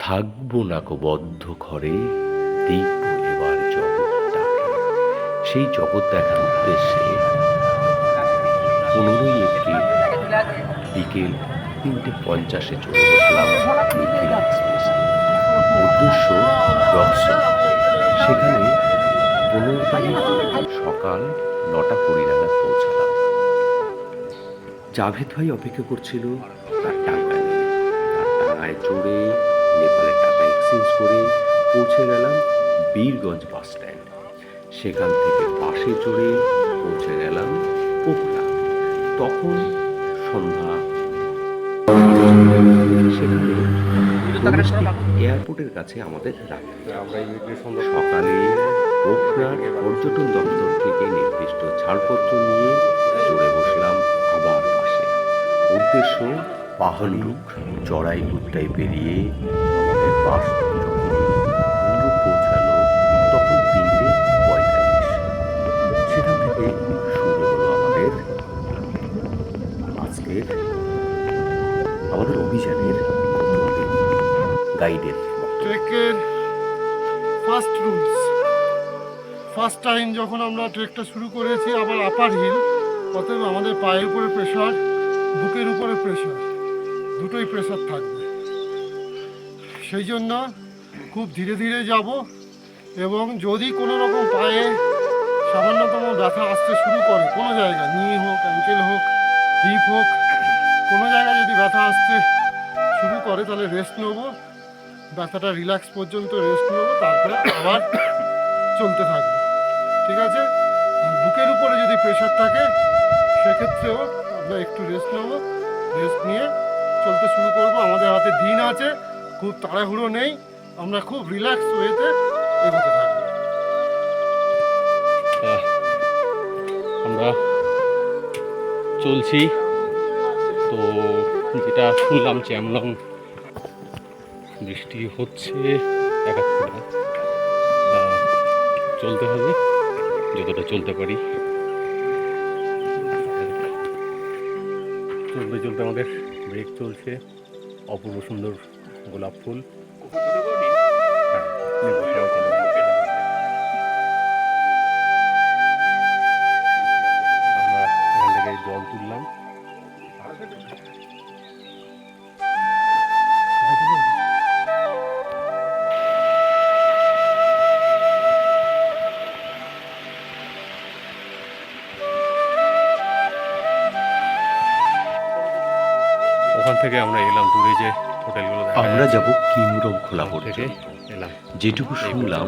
থাকবো না কো বদ্ধ ঘরে, দেখব এবার জগৎটাকে। সেই জগৎ দেখার উদ্দেশ্যে 15ই এপ্রিল বিকেল 3:50 চলে বসলাম নিখিল এক্সপ্রেসে। উদ্দেশ্য রক্সন। সেখানে 15 তারিখ সকাল 9:20 নাগাদ পৌঁছালাম। জাভেদ ভাই অপেক্ষা করছিল তার টাকা নিয়ে। তার টাকায় চড়ে নেপালের টাকা এক্সচেঞ্জ করে পৌঁছে গেলাম বীরগঞ্জ বাস স্ট্যান্ড। সেখান থেকে বাসে চড়ে পৌঁছে গেলাম পোখরা। তখন সন্ধ্যা। সেখানে ডোমেস্টিক এয়ারপোর্টের কাছে আমাদের রাখতে সকালে পোখরার পর্যটন দপ্তর থেকে নির্দিষ্ট ছাড়পত্র নিয়ে চড়ে বসলাম আবার বাসে। উদ্দেশ্য পাহাড়ি চড়াই পেরিয়ে আমাদের বাস যখন কুমরু পৌঁছালো তখন 3:45। সেখান থেকে শুরু হলো আমাদের অভিযানের গাইডের ট্রেকের ফার্স্ট রুলস। ফার্স্ট টাইম যখন আমরা ট্রেকটা শুরু করেছি, আবার আপার হিল, অতএব আমাদের পায়ের উপরে প্রেশার, বুকের উপরে প্রেশার, দুটোই প্রেশার থাকবে। সেই জন্য খুব ধীরে ধীরে যাব, এবং যদি কোনো রকম পায়ে সামান্যতম ব্যথা আসতে শুরু করে, কোনো জায়গায় নি হোক, অ্যাঙ্কেল হোক, হিপ হোক, কোনো জায়গায় যদি ব্যথা আসতে শুরু করে তাহলে রেস্ট নেবো, ব্যথাটা রিল্যাক্স পর্যন্ত রেস্ট নেবো, তারপরে আবার চলতে থাকবো। ঠিক আছে? আর বুকের উপরে যদি প্রেশার থাকে সেক্ষেত্রেও আমরা একটু রেস্ট নেবো, রেস্ট নিয়ে চলতে শুরু করব। আমাদের হাতে দিন আছে, খুব তাড়াহুড়ো নেই, আমরা খুব রিল্যাক্স ওয়েতে এগোতে থাকবো। আমরা চলছি তো, যেটা শুনলাম চ্যামলং বৃষ্টি হচ্ছে একাত্তরটা, চলতে হবে যতটা চলতে পারি। চলতে চলতে আমাদের ব্রেক চলছে, অপূর্ব সুন্দর গোলাপ ফুল। আমরা এখান থেকে জল তুললাম। ওখান থেকে আমরা এলাম দূরে যে হোটেলগুলো, আমরা যাব কিমরম খোলা থেকে এলাম। যেটুকু শুনলাম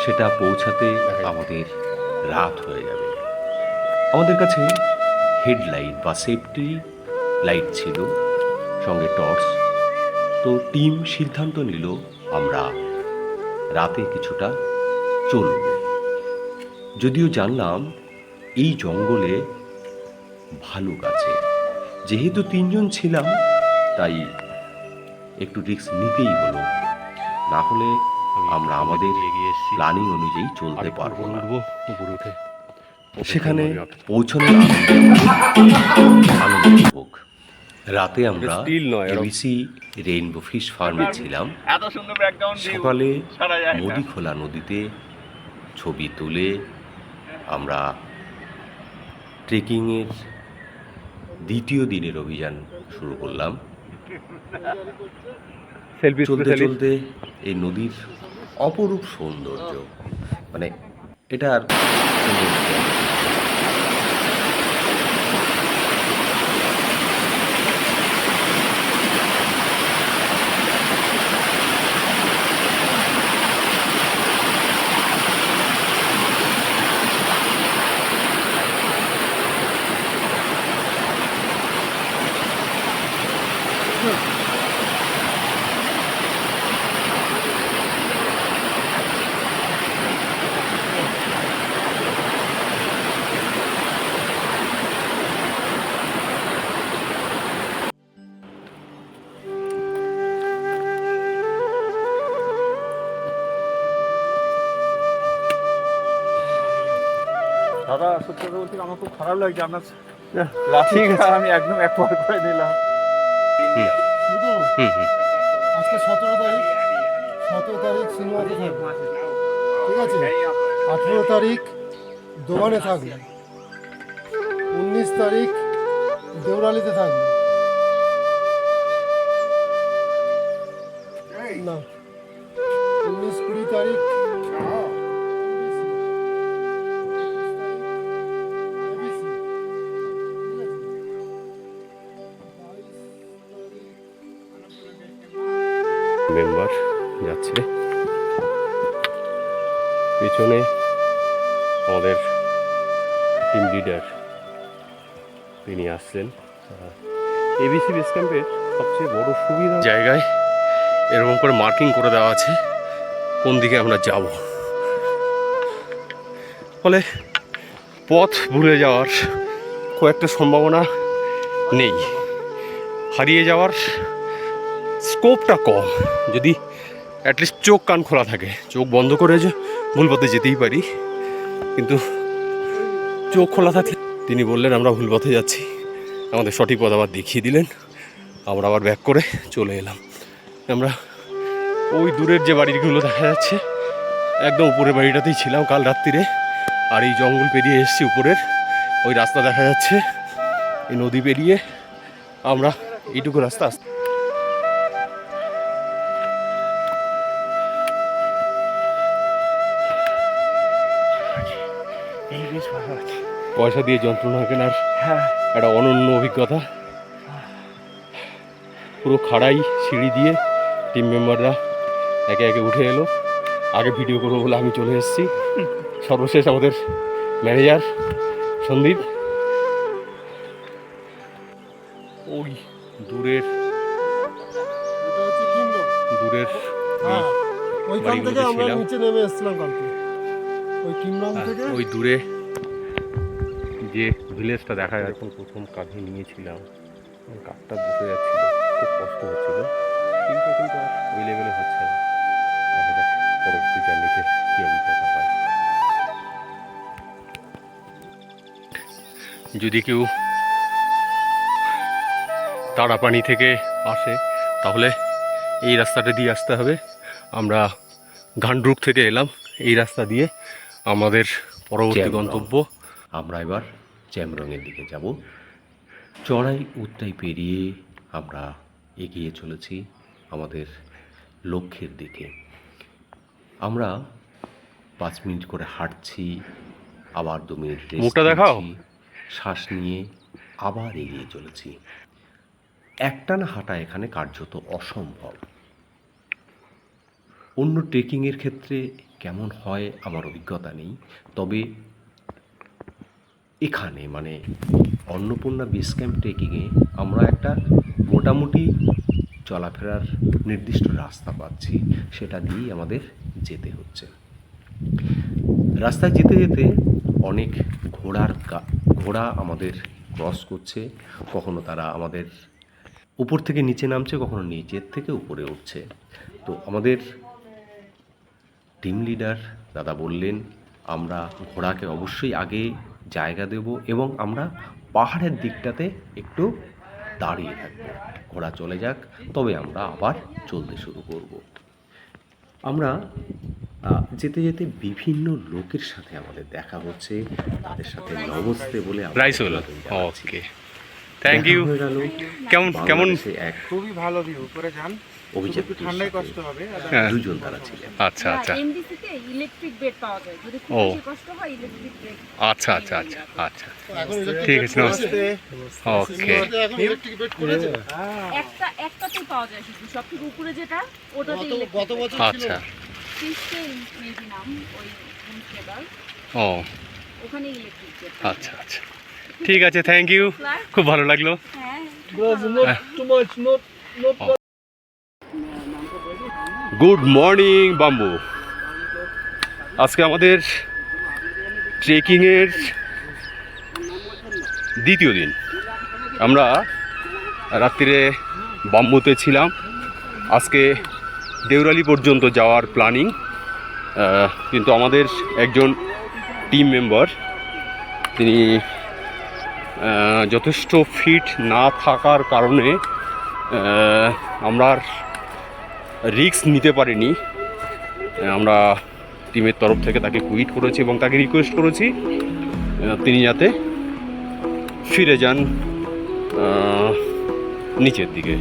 সেটা পৌঁছাতে আমাদের রাত হয়ে যাবে। আমাদের কাছে হেডলাইট বা সেফটি লাইট ছিল, সঙ্গে টর্চ। তো টিম সিদ্ধান্ত নিল আমরা রাতে কিছুটা চলব। যদিও জানলাম এই জঙ্গলে ভালুক আছে। যেহেতু 3 জন ছিলাম তাই একটু রিস্ক নিতেই হলো, না হলে আমরা আমাদের প্ল্যানিং অনুযায়ী চলতে পারবো না। সেখানে পৌঁছানোর আনন্দ উপভোগ। রাতে আমরা এবিসি রেইনবো ফিশ ফার্মে ছিলাম। সকালে মদিখোলা নদীতে ছবি তুলে আমরা ট্রেকিংয়ের দ্বিতীয় দিনের অভিযান শুরু করলাম। চলতে চলতে এই নদীর অপরূপ সৌন্দর্য, মানে এটা আর দাদা, সত্যি কথা বলছি, আমার খুব খারাপ লাগছে। আপনার লাঠি আমি একদম এক করে নিলাম। আজকে 17 তারিখ। 17 তারিখ সিনেমাতে থাকবো, ঠিক আছে? 18 তারিখ দোকানে থাকবো, 19 তারিখ দেউরালিতে থাকবো, না 19-20 তারিখ মেম্বার যাচ্ছে, পেছনে আমাদের টিম লিডার তিনি আসছেন। এবিসি বেস ক্যাম্পের সবচেয়ে বড় সুবিধা জায়গায় এরকম করে মার্কিং করে দেওয়া আছে কোন দিকে আমরা যাব, ফলে পথ ভুলে যাওয়ার খুব একটা সম্ভাবনা নেই, হারিয়ে যাওয়ার স্কোপটা কম যদি অ্যাটলিস্ট চোখ কান খোলা থাকে। চোখ বন্ধ করে যে ভুল পথে যেতেই পারি, কিন্তু চোখ খোলা থাকলে তিনি বললেন আমরা ভুল পথে যাচ্ছি, আমাদের সঠিক পথ আবার দেখিয়ে দিলেন, আমরা আবার ব্যাক করে চলে এলাম। আমরা ওই দূরের যে বাড়িগুলো দেখা যাচ্ছে একদম উপরের বাড়িটাতেই ছিলাম কাল রাত্রিরে, আর এই জঙ্গল পেরিয়ে এসেছি উপরের ওই রাস্তা দেখা যাচ্ছে, এই নদী পেরিয়ে আমরা এইটুকু রাস্তা আসতে পয়সা দিয়ে যন্ত্রণা কেনার একটা অনন্য অভিজ্ঞতা। পুরো খাড়াই সিঁড়ি দিয়ে টিম মেম্বাররা একে একে উঠে এলো, আগে ভিডিও করবো বলে আমি চলে এসেছি, সর্বশেষ আমাদের ম্যানেজার সন্দীপ। ওই দূরের হ্যাঁ, ওইখান বাড়িগুলোতে থেকে আমরা ছিলাম। নিচে নেমে এসেছিলাম কালকে, ওই কিমরাম থেকে। ওই দূরে যে ভিলেজটা দেখা যায়, এখন প্রথম কাঁধে নিয়েছিলাম, কাঠটা বসে যাচ্ছিল, খুব কষ্ট হচ্ছিল, কিন্তু আর ওই লেভেলে হচ্ছে না। দেখা যাক পরবর্তী জার্নিতে কী অভিজ্ঞতা হয়। যদি কেউ তারাপানি থেকে আসে তাহলে এই রাস্তাটা দিয়ে আসতে হবে। আমরা ঘান্ডরুক থেকে এলাম, এই রাস্তা দিয়ে আমাদের পরবর্তী চ্যামরং। গন্তব্য। আমরা এবার চ্যামরংয়ের দিকে যাব। চড়াই উতরাই পেরিয়ে আমরা এগিয়ে চলেছি আমাদের লক্ষ্যের দিকে। আমরা 5 মিনিট করে হাঁটছি, আবার 2 মিনিট rest মুখটা দেখাও। নিচ্ছি, শ্বাস নিয়ে আবার এগিয়ে চলেছি। একটানা হাঁটা এখানে কার্যত অসম্ভব। অন্য ট্রেকিংয়ের ক্ষেত্রে কেমন হয় আমার অভিজ্ঞতা নেই, তবে এখানে মানে অন্নপূর্ণা বেস ক্যাম্প ট্রেকিংয়ে আমরা একটা মোটামুটি চলাফেরার নির্দিষ্ট রাস্তা পাচ্ছি, সেটা দিয়েই আমাদের যেতে হচ্ছে। রাস্তায় যেতে যেতে অনেক ঘোড়া আমাদের ক্রস করছে, কখনো তারা আমাদের উপর থেকে নিচে নামছে, কখনো নিচের থেকে উপরে উঠছে। তো আমাদের টিম লিডার দাদা বললেন আমরা ঘোড়াকে অবশ্যই আগে জায়গা দেব এবং আমরা পাহাড়ের দিকটাতে একটু দাঁড়িয়ে থাকবো, ঘোড়া চলে যাক তবে আমরা আবার চলতে শুরু করব। আমরা যেতে যেতে বিভিন্ন লোকের সাথে আমাদের দেখা হচ্ছে, তাদের সাথে নমস্তে বলে আমরা রাইস হলো, অভিবাদন জানাচ্ছি। ওকে, থ্যাংক ইউ। দেখা হয়ে গেল কেমন বাংলাদেশে এক খুবই ভালো ভিউ, করে যান, অভিযান একটু ঠান্ডায় কষ্ট হবে। হ্যাঁ। দুজন তারা ছিলেন। আচ্ছা আচ্ছা এমডিসিতে ইলেকট্রিক বেড পাওয়া যায়, যদি খুব ও। বেশি কষ্ট হয় ইলেকট্রিক বেড। আচ্ছা আচ্ছা আচ্ছা আচ্ছা, এখন electric ঠিক bed আছে, করেছে। নমস্তে। ওকে, সিনেমাতে এখন ইলেকট্রিক বেড করেছে। একটাতেই পাওয়া যায় শুধু, সব থেকে উপরে যেটা ওটাতে গত বছর ছিল। আচ্ছা, মেবি নাম ওই কেবল, ও ওখানে ইলেকট্রিক বেড। আচ্ছা আচ্ছা, ঠিক আছে, থ্যাংক ইউ, খুব ভালো লাগলো। হ্যাঁ, গুড মর্নিং বাম্বু। আজকে আমাদের ট্রেকিংয়ের দ্বিতীয় দিন। আমরা রাত্রিরে বাম্বুতে ছিলাম, আজকে দেউরালি পর্যন্ত যাওয়ার প্ল্যানিং, কিন্তু আমাদের একজন টিম মেম্বার তিনি যথেষ্ট ফিট না থাকার কারণে আমরা রিস্ক নিতে পারিনি। আমরা টিমের তরফ থেকে তাকে কুইট করেছি এবং তাকে রিকোয়েস্ট করেছি তিনি যাতে ফিরে যান নিচের দিকে,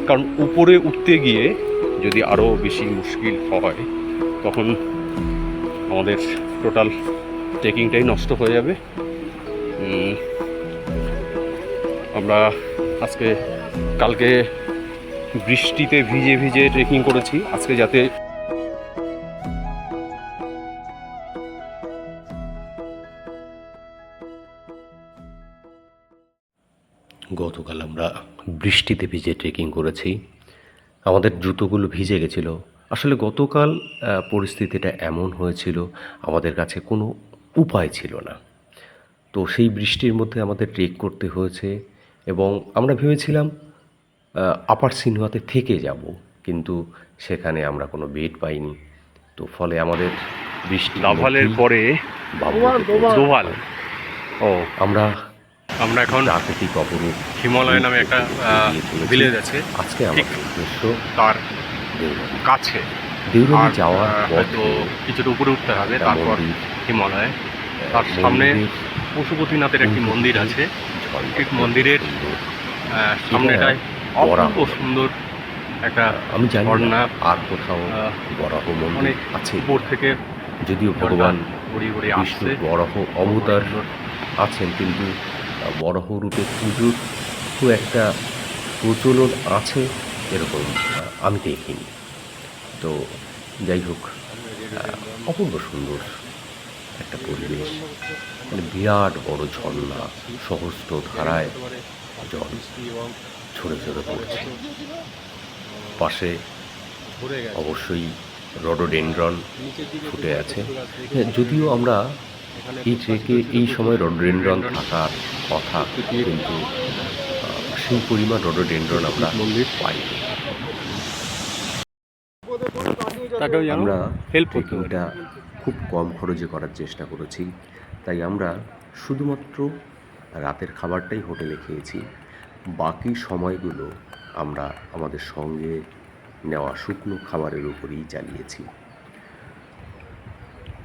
কারণ উপরে উঠতে গিয়ে যদি আরও বেশি মুশকিল হয় তখন আমাদের টোটাল ট্রেকিংটাই নষ্ট হয়ে যাবে। আমরা কালকে বৃষ্টিতে ভিজে ভিজে ট্রেকিং করেছি, আজকে যাতে গতকাল আমরা বৃষ্টিতে ভিজে ট্রেকিং করেছি, আমাদের জুতোগুলো ভিজে গেছিলো। আসলে গতকাল পরিস্থিতিটা এমন হয়েছিল, আমাদের কাছে কোনো উপায় ছিল না। তো সেই বৃষ্টির মধ্যে আমাদের ট্রেক করতে হয়েছে এবং আমরা ভেবেছিলাম আপার সিনহুয়াতে থেকে যাব, কিন্তু সেখানে আমরা কোনো বেড পাইনি। তো ফলে আমাদের বৃষ্টি দাভালের পরে দোভাল আমরা আমরা এখন প্রাকৃতিক অপরূপ হিমালয় নামে একটা ভিলেজ আছে, আজকে আমাদের উদ্দেশ্য তার দেউরালি। কাছে দেউরালি যাওয়ার হয়তো কিছুটা উপরে উঠতে হবে, তারপর হিমালয়। তার সামনে পশুপতিনাথের একটি মন্দির আছে, ঠিক মন্দিরের সামনেটায় অপূর্ব সুন্দর একটা আমি জানি ঝর্ণা, না আর কোথাও বরাহ মন্দির অনেক আছে, উপর থেকে যদিও ভগবান ঘুরিয়ে ঘুরিয়ে আসছে। বিষ্ণু বরাহ অবতার আছেন, কিন্তু বরাহ রূপে পুজোর খুব একটা প্রচলন আছে এরকম আমি দেখিনি। তো যাই হোক, অপূর্ব সুন্দর একটা পরিবেশ, মানে বিরাট বড় ঝর্ণা, সহস্র ধারায় জল ঝরে ঝরে পড়ছে। পাশে অবশ্যই রডোডেনড্রন ফুটে আছে। যদিও আমরা এই ট্রেকে এই সময় রডোডেনড্রন থাকার কথা, কিন্তু সেই পরিমাণ রডোডেনড্রন আমরা পাইনি। আমরা ট্রেকিংটা খুব কম খরচে করার চেষ্টা করেছি, তাই আমরা শুধুমাত্র রাতের খাবারটাই হোটেলে খেয়েছি। বাকি সময়গুলো আমরা আমাদের সঙ্গে নেওয়া শুকনো খাবারের উপরেই চালিয়েছি।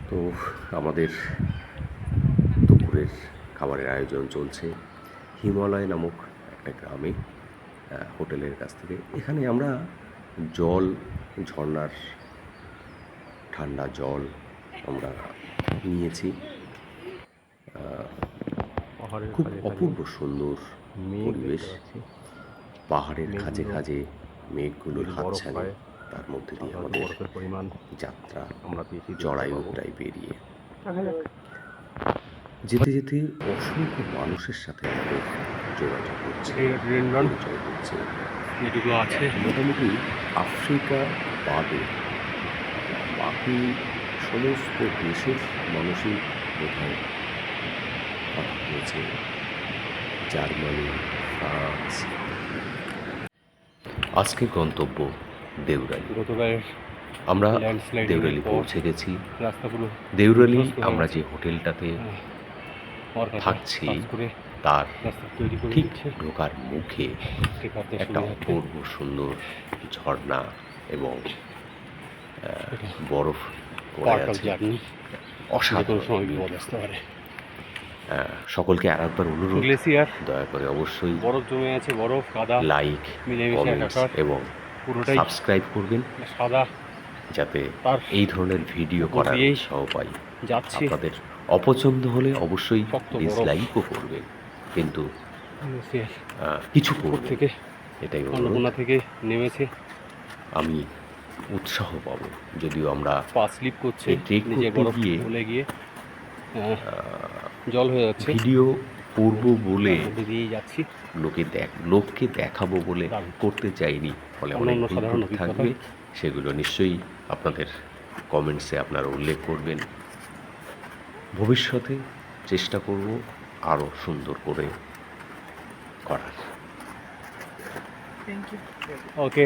তো আমাদের দুপুরের খাবারের আয়োজন চলছে হিমালয় নামক একটা গ্রামে, হোটেলের কাছ থেকে। এখানে আমরা জল, ঝর্ণার ঠান্ডা জল আমরা নিয়েছি। খুব অপূর্ব সুন্দর পরিবেশ, পাহাড়ের খাঁজে খাঁজে মেঘগুলোর হাতছানি, তার মধ্যে দিয়ে আমাদের যাত্রা জড়াইউটাই পেরিয়ে যেতে যেতে অসংখ্য মানুষের সাথে আমাদের যোগাযোগ হচ্ছে, পরিচয় হচ্ছে। যেটুকু আছে মোটামুটি আফ্রিকা বাদে বাকি সমস্ত দেশের মানুষই বোধহয় কথা হয়েছে, জার্মানি, ফ্রান্স। আজকের গন্তব্য দেউরালি। আমরা দেউরালি পৌঁছে গেছি। দেউরালি আমরা যে হোটেলটাতে থাকছি তার ঠিক ঢোকার মুখে একটা অপূর্ব সুন্দর ঝর্ণা এবং বরফ পড়ে আছে, অসাধারণ। সকলকে আর একবার অনুরোধ, গ্লেসিয়ার, দয়া করে অবশ্যই বরফ জমে আছে, বরফ কাদা লাইক, কমেন্টস এবং পুরোটাই সাবস্ক্রাইব করবেন, সাদা, যাতে তার এই ধরনের ভিডিও করার উৎসাহ পাই। যাচ্ছি। আপনাদের অপছন্দ হলে অবশ্যই ডিসলাইকও করবেন, কিন্তু কিছু করবেন থেকে এটাই অনুরোধ। অন্নপূর্ণা থেকে নেমেছে, আমি উৎসাহ পাবো। যদিও আমরা পা স্লিপ করছে, এই ট্রেক নিজে করতে বরফ গিয়ে গলে গিয়ে জল হয়ে যাচ্ছে, ভিডিও করব বলে বেরিয়ে যাচ্ছি, লোককে দেখাবো বলে করতে চাইনি, ফলে অনেক ভুল থাকবে। সেগুলো নিশ্চয়ই আপনাদের কমেন্টসে আপনারা উল্লেখ করবেন। ভবিষ্যতে চেষ্টা করব আরও সুন্দর করে করার। ওকে।